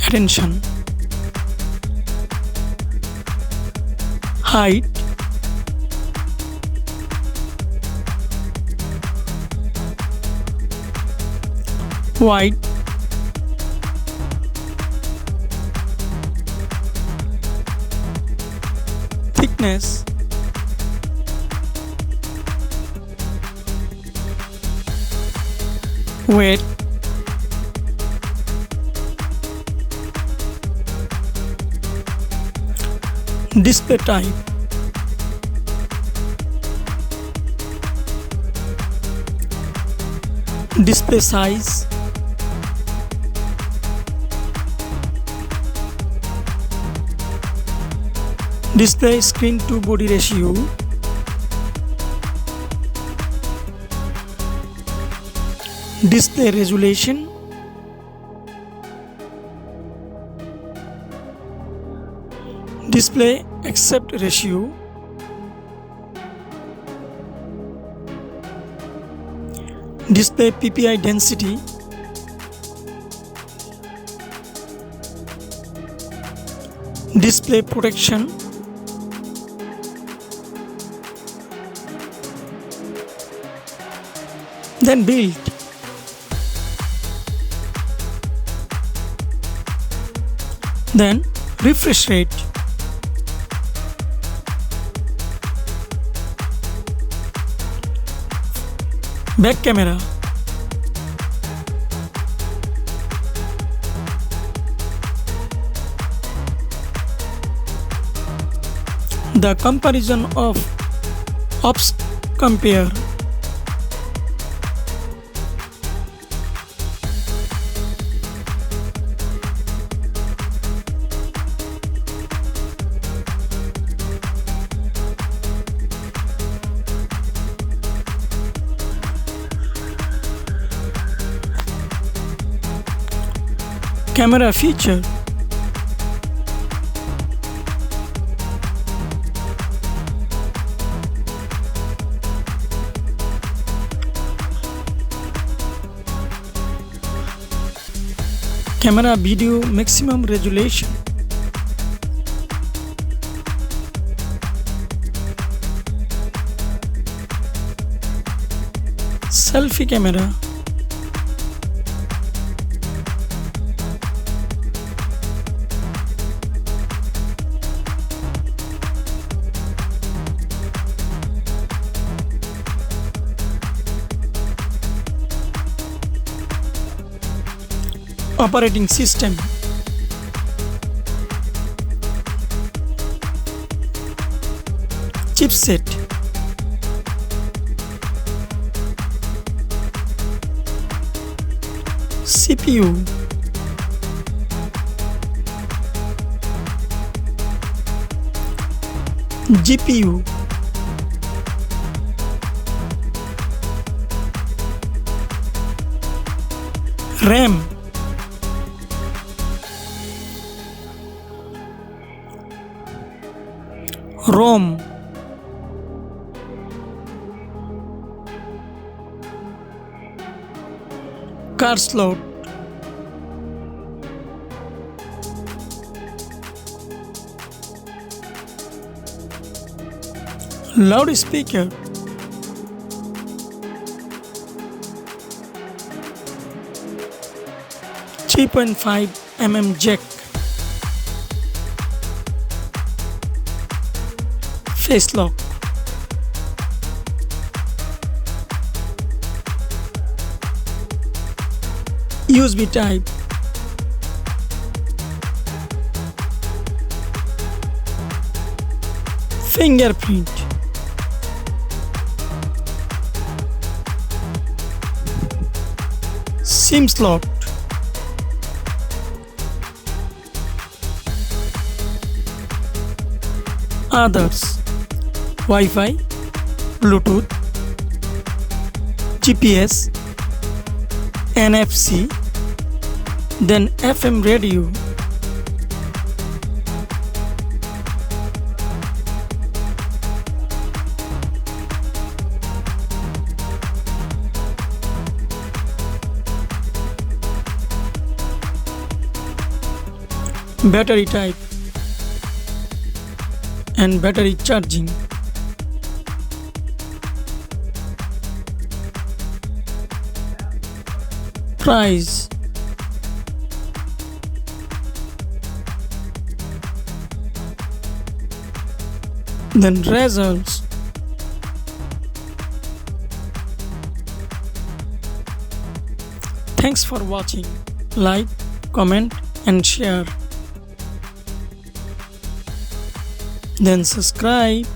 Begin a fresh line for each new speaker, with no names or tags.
attention, height, weight, thickness, weight, display type, display size, display screen to body ratio, display resolution, display aspect ratio, display PPI density, display protection, then build. Then refresh rate. Back camera. The comparison of OFS compare. Camera feature. Camera video maximum resolution. Selfie camera. Operating system. Chipset. CPU. GPU. RAM. ROM. Card slot. Loudspeaker. .5 jack. Face lock. USB type. Fingerprint. SIM slot. Others. Wi-Fi, Bluetooth, GPS, NFC, then FM radio. battery type and battery charging. Price. Then results. Thanks for watching. Like, comment and share. Then subscribe.